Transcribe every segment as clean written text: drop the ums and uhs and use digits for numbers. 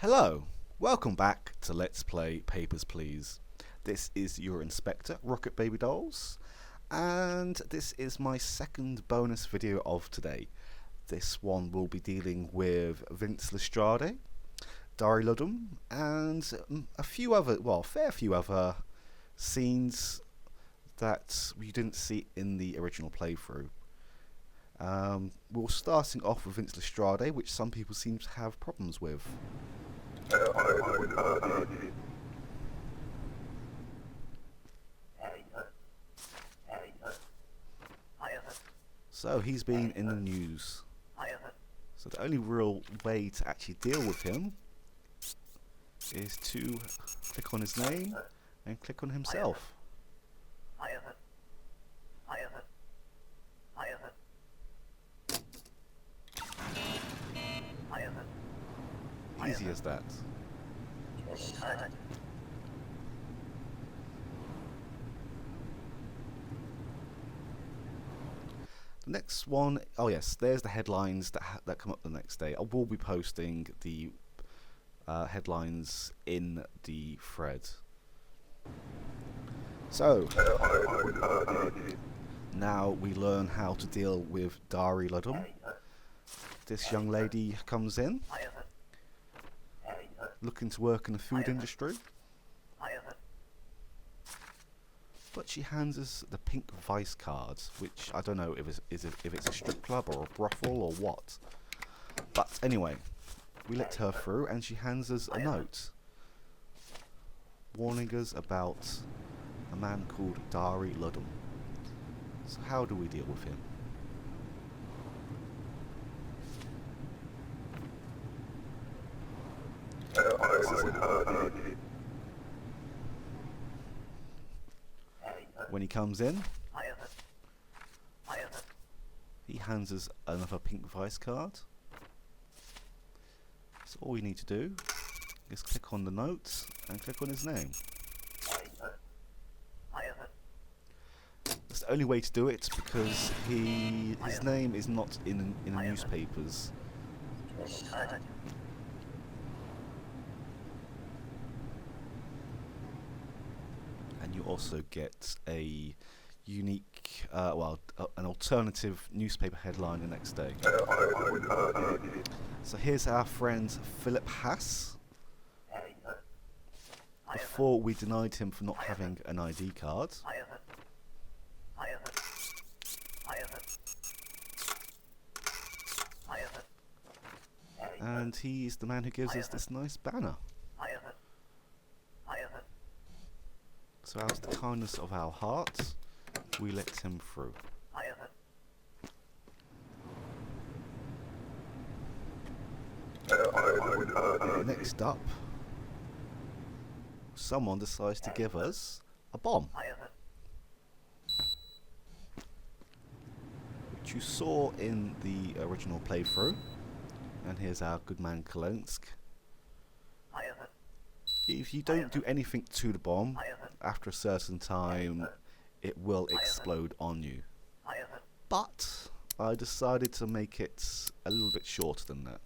Hello, welcome back to Let's Play Papers, Please. This is your inspector, Rocket Baby Dolls, and this is my second bonus video of today. This one will be dealing with Vince Lestrade, Dari Ludum, and a fair few other scenes that we didn't see in the original playthrough. We're starting off with Vince Lestrade, which some people seem to have problems with. So he's been in the news. So the only real way to actually deal with him is to click on his name and click on himself. Easy as that. The next one, oh yes, there's the headlines that come up the next day. I will be posting the headlines in the thread. So, now we learn how to deal with Dari Ludum. This young lady comes in, looking to work in the food industry, but she hands us the pink vice card, which I don't know if it's a strip club or a brothel or what. But anyway, we let her through and she hands us a note warning us about a man called Dari Ludum. So how do we deal with him? When he comes in, he hands us another pink vice card. So all we need to do is click on the notes and click on his name. That's the only way to do it because his name is not in the newspapers. And you also get a unique, an alternative newspaper headline the next day. So here's our friend Philip Haas. Before we denied him for not having an ID card. And he's the man who gives us this nice banner. So out of the kindness of our hearts, we let him through. Next up, someone decides to give us a bomb, which you saw in the original playthrough. And here's our good man Kalensk. If you don't do anything to the bomb, after a certain time, it will explode on you. But I decided to make it a little bit shorter than that.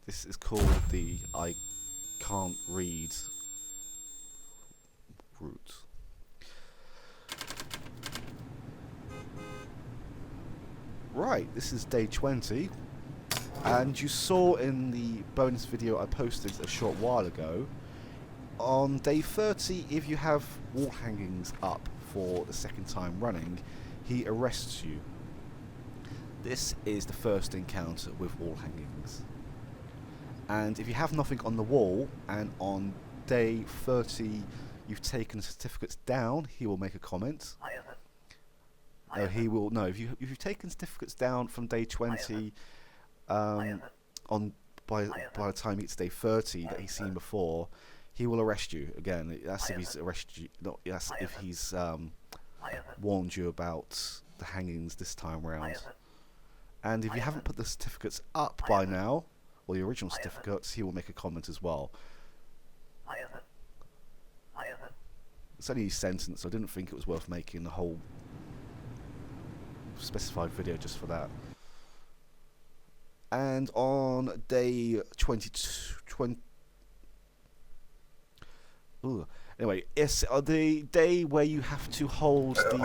This is called the I can't read route. Right, this is day 20, and you saw in the bonus video I posted a short while ago, on day 30, if you have wall hangings up for the second time running, he arrests you. This is the first encounter with wall hangings. And if you have nothing on the wall, and on day 30 you've taken the certificates down, he will make a comment. If you've taken certificates down from day 20, by the time it's day 30 that he's seen before, he will arrest you again. That's if he's arrested you. That's if he's warned you about the hangings this time round. And if you haven't put the certificates up by now, or the original certificates, he will make a comment as well. It's only a sentence, so I didn't think it was worth making the whole specified video just for that. And on day 22, anyway, it's the day where you have to hold the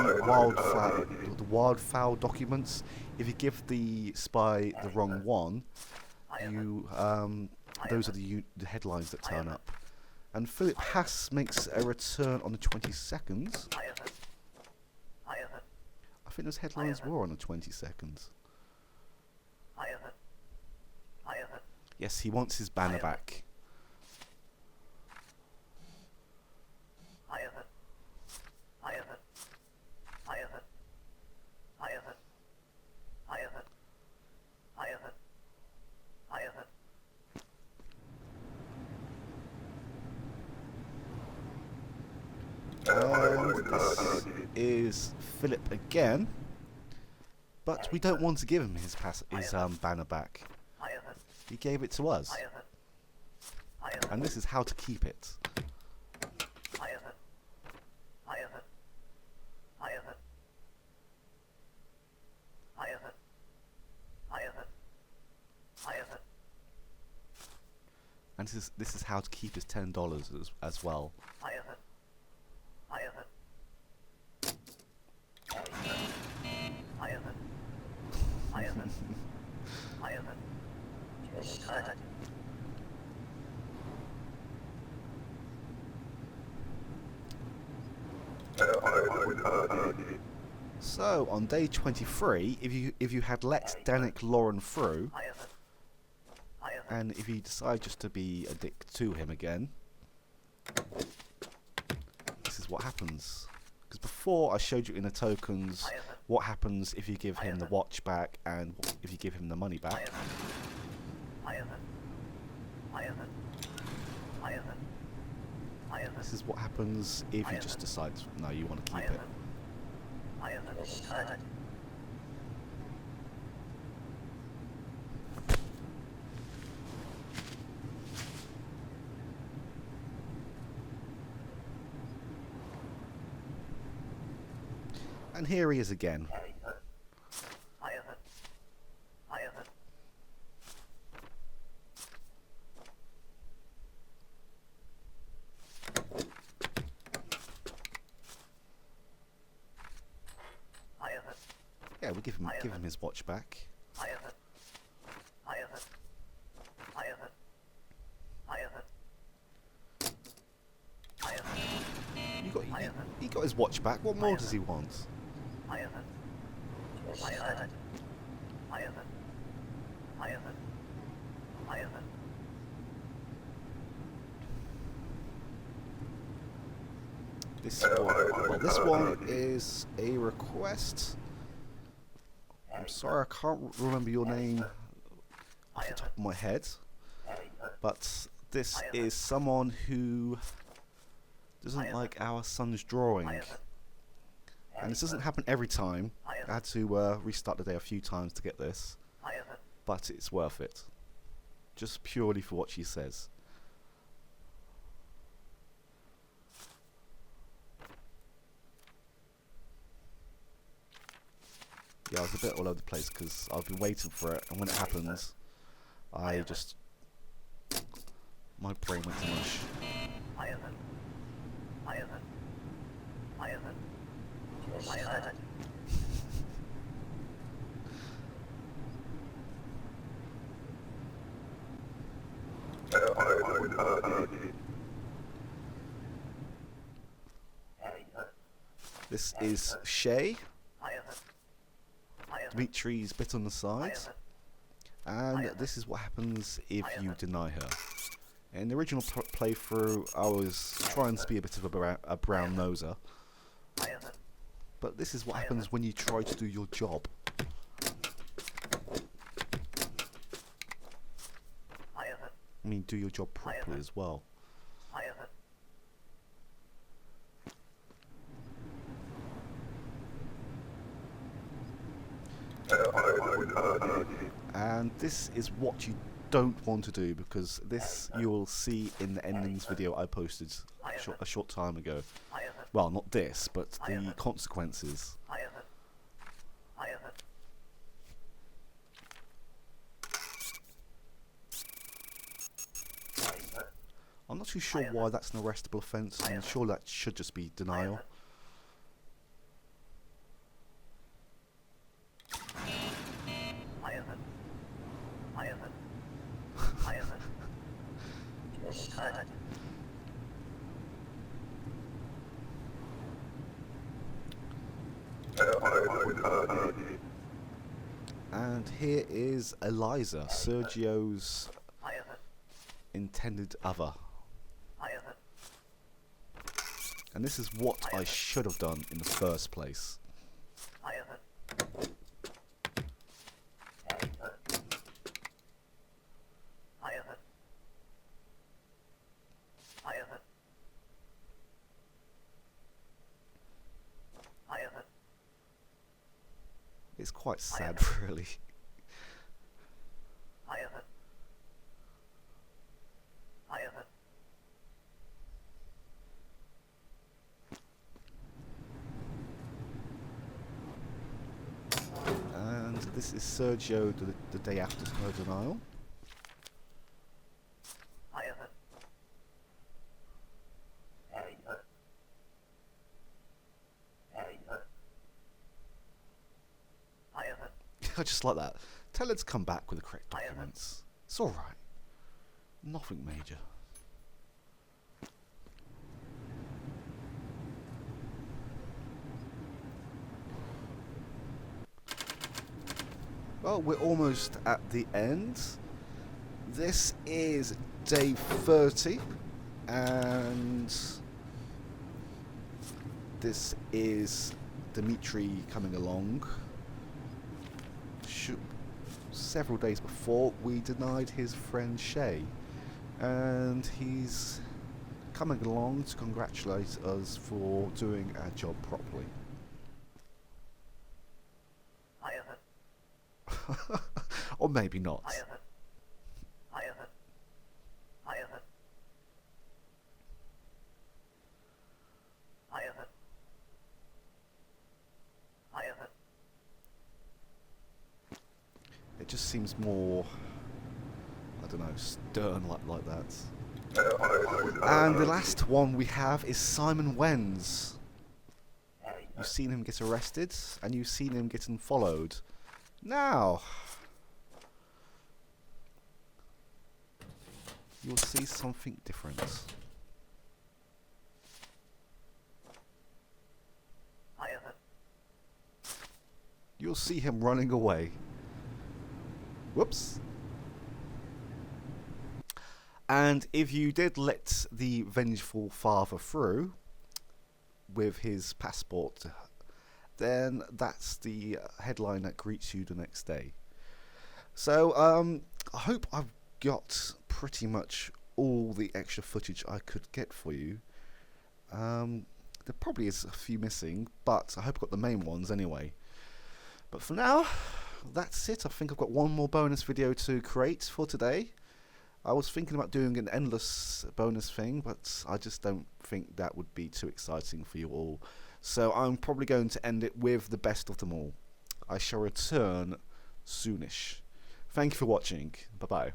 wildfowl documents. If you give the spy the wrong one, you those are the headlines that turn up. And Philip Haas makes a return on the 22nd. I think those headlines were on the 22nd. Yes, he wants his banner back. And this is Philip again, but we don't want to give him his banner back. He gave it to us, and this is how to keep it. And this is how to keep his $10 as well. So on day 23, if you had let Danik Lauren through, and if you decide just to be a dick to him again, this is what happens. Because before I showed you in the tokens what happens if you give him the watch back and if you give him the money back. This is what happens if you just decide, no, you want to keep it. And here he is again. Yeah, we give him his watch back. He got his watch back. What more does he want? This one is a request. I'm sorry, I can't remember your name off the top of my head, but this is someone who doesn't like our son's drawing, and this doesn't happen every time. I had to restart the day a few times to get this, but it's worth it, just purely for what she says. Yeah, I was a bit all over the place because I've been waiting for it, and when it happens, I just... my brain went to mush. This is Shay. Dimitri's bit on the side, and this is what happens if you deny her. In the original playthrough, I was trying to be a bit of a brown noser, but this is what happens when you try to do your job. I mean, do your job properly as well. And this is what you don't want to do, because this you will see in the endings video I posted a short time ago. Well, not this, but the consequences. too sure why that's an arrestable offence. I'm sure that should just be denial. And here is Eliza, Sergio's intended other. And this is what I should have done in the first place. It's quite sad, really. And this is Sergio the day after her denial. I just like that. Tell her to come back with the correct documents. It's alright. Nothing major. Well, we're almost at the end. This is day 30. And this is Dimitri coming along. Several days before, we denied his friend Shay, and he's coming along to congratulate us for doing our job properly. Or maybe not. It just seems more, I don't know, stern like that. And the last one we have is Simon Wenz. You've seen him get arrested, and you've seen him getting followed. Now, you'll see something different. You'll see him running away. Whoops. And if you did let the vengeful father through with his passport, then that's the headline that greets you the next day. So I hope I've got pretty much all the extra footage I could get for you. There probably is a few missing, but I hope I got the main ones anyway. But for now, that's it. I think I've got one more bonus video to create for today. I was thinking about doing an endless bonus thing, but I just don't think that would be too exciting for you all. So I'm probably going to end it with the best of them all. I shall return soonish. Thank you for watching. Bye bye.